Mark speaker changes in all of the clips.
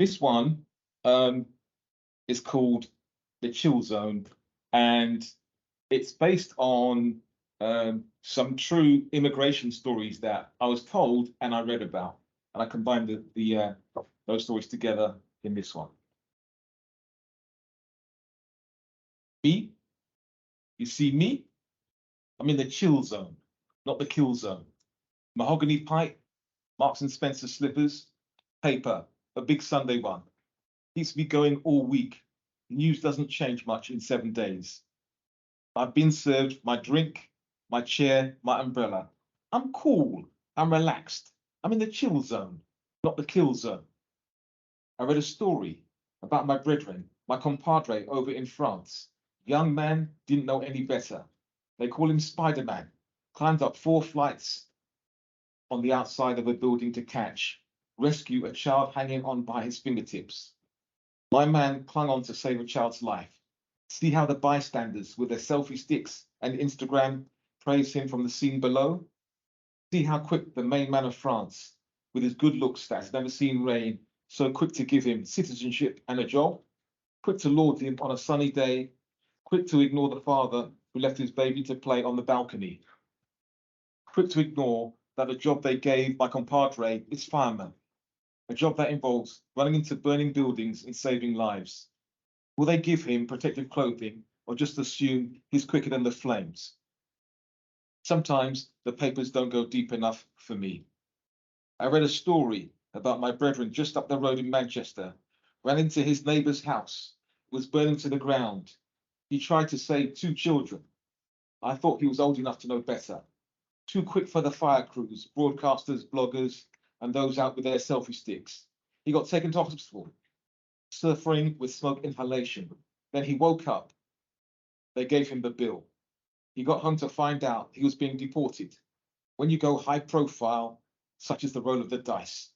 Speaker 1: This one is called The Chill Zone, and it's based on some true immigration stories that I was told and I read about, and I combined those stories together in this one. Me, you see me? I'm in the chill zone, not the kill zone. Mahogany pipe, Marks and Spencer slippers, paper, a big Sunday one. Keeps me going all week. News doesn't change much in 7 days. I've been served my drink, my chair, my umbrella. I'm cool, I'm relaxed. I'm in the chill zone, not the kill zone. I read a story about my brethren, my compadre over in France. Young man, didn't know any better. They call him Spider-Man. Climbed up 4 flights on the outside of a building to rescue a child hanging on by his fingertips. My man clung on to save a child's life. See how the bystanders with their selfie sticks and Instagram praise him from the scene below? See how quick the main man of France, with his good looks that's never seen rain, so quick to give him citizenship and a job, quick to laud him on a sunny day, quick to ignore the father who left his baby to play on the balcony, quick to ignore that the job they gave my compadre is fireman, a job that involves running into burning buildings and saving lives. Will they give him protective clothing or just assume he's quicker than the flames? Sometimes the papers don't go deep enough for me. I read a story about my brethren just up the road in Manchester, ran into his neighbour's house, was burning to the ground. He tried to save 2 children. I thought he was old enough to know better. Too quick for the fire crews, broadcasters, bloggers, and those out with their selfie sticks. He got taken to hospital, suffering with smoke inhalation. Then he woke up. They gave him the bill. He got home to find out he was being deported. When you go high profile, such is the roll of the dice.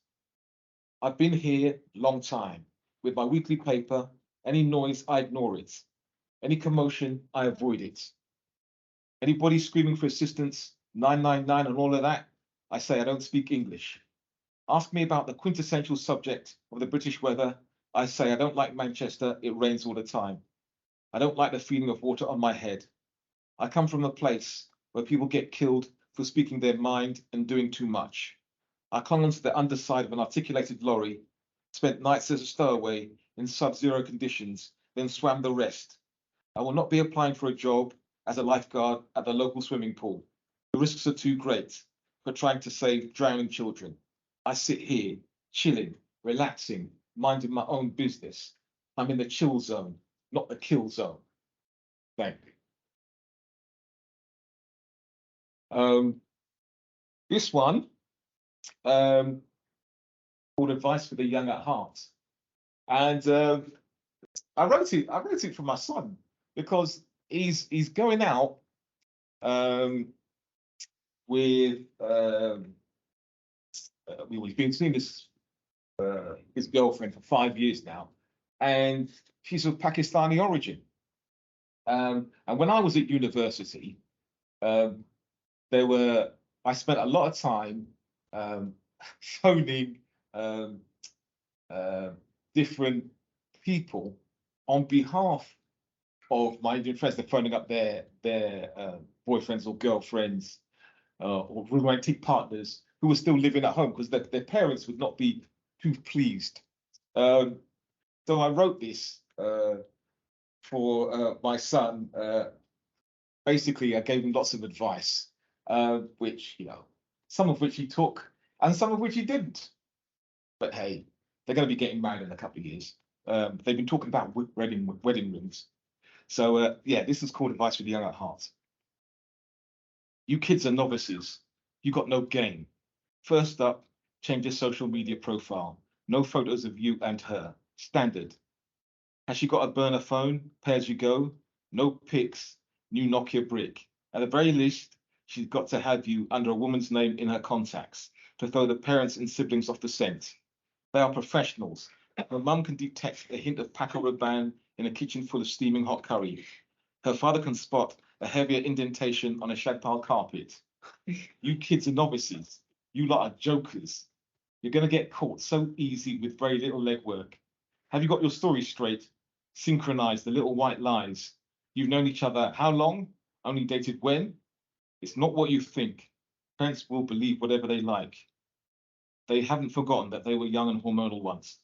Speaker 1: I've been here long time. With my weekly paper, any noise, I ignore it. Any commotion, I avoid it. Anybody screaming for assistance, 999 and all of that, I say I don't speak English. Ask me about the quintessential subject of the British weather, I say I don't like Manchester, it rains all the time. I don't like the feeling of water on my head. I come from a place where people get killed for speaking their mind and doing too much. I clung onto the underside of an articulated lorry, spent nights as a stowaway in sub-zero conditions, then swam the rest. I will not be applying for a job as a lifeguard at the local swimming pool. The risks are too great for trying to save drowning children. I sit here, chilling, relaxing, minding my own business. I'm in the chill zone, not the kill zone. Thank you. This one, called Advice for the Young at Heart. And I wrote it for my son because he's going out with we've been seeing this his girlfriend for 5 years now, and she's of Pakistani origin. And when I was at university, I spent a lot of time phoning different people on behalf of my Indian friends. They're phoning up their boyfriends or girlfriends or romantic partners who were still living at home because their parents would not be too pleased. So I wrote this for my son. Basically, I gave him lots of advice, which, some of which he took and some of which he didn't. But hey, they're going to be getting married in a couple of years. They've been talking about wedding rings. So yeah, this is called Advice for the Young at Heart. You kids are novices. You got no game. First up, change your social media profile. No photos of you and her. Standard. Has she got a burner phone? Pay as you go. No pics. New Nokia brick. At the very least, she's got to have you under a woman's name in her contacts to throw the parents and siblings off the scent. They are professionals. Her mum can detect a hint of Paco Rabanne in a kitchen full of steaming hot curry. Her father can spot a heavier indentation on a shag pile carpet. You kids are novices. You lot are jokers. You're going to get caught so easy with very little legwork. Have you got your story straight? Synchronized the little white lies. You've known each other how long? Only dated when? It's not what you think. Parents will believe whatever they like. They haven't forgotten that they were young and hormonal once.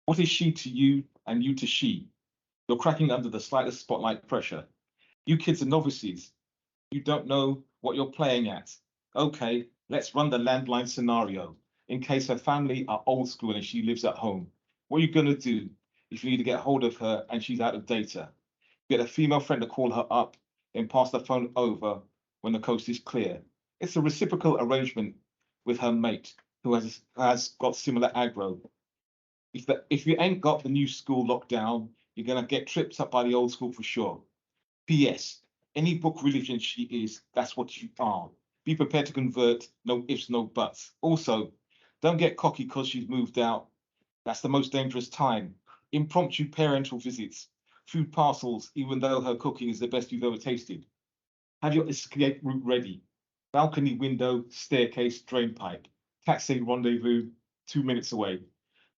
Speaker 1: What is she to you and you to she? You're cracking under the slightest spotlight pressure. You kids are novices. You don't know what you're playing at. Okay, let's run the landline scenario. In case her family are old school and she lives at home. What are you going to do if you need to get hold of her and she's out of data? Get a female friend to call her up and pass the phone over when the coast is clear. It's a reciprocal arrangement with her mate who has got similar aggro. If you ain't got the new school locked down, you're going to get tripped up by the old school for sure. P.S. Any book religion she is, that's what you are. Be prepared to convert, no ifs, no buts. Also, don't get cocky because she's moved out. That's the most dangerous time. Impromptu parental visits, food parcels, even though her cooking is the best you've ever tasted. Have your escape route ready. Balcony window, staircase, drain pipe. Taxi rendezvous, 2 minutes away.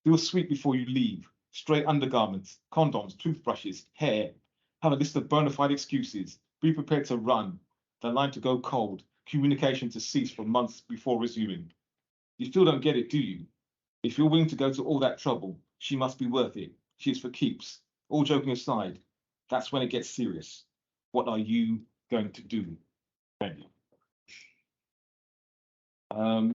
Speaker 1: Do a sweep before you leave. Straight undergarments, condoms, toothbrushes, hair. Have a list of bona fide excuses. Be prepared to run. The line to go cold. Communication to cease for months before resuming. You still don't get it, do you? If you're willing to go to all that trouble, she must be worth it. She's for keeps. All joking aside, that's when it gets serious. What are you going to do? Thank you.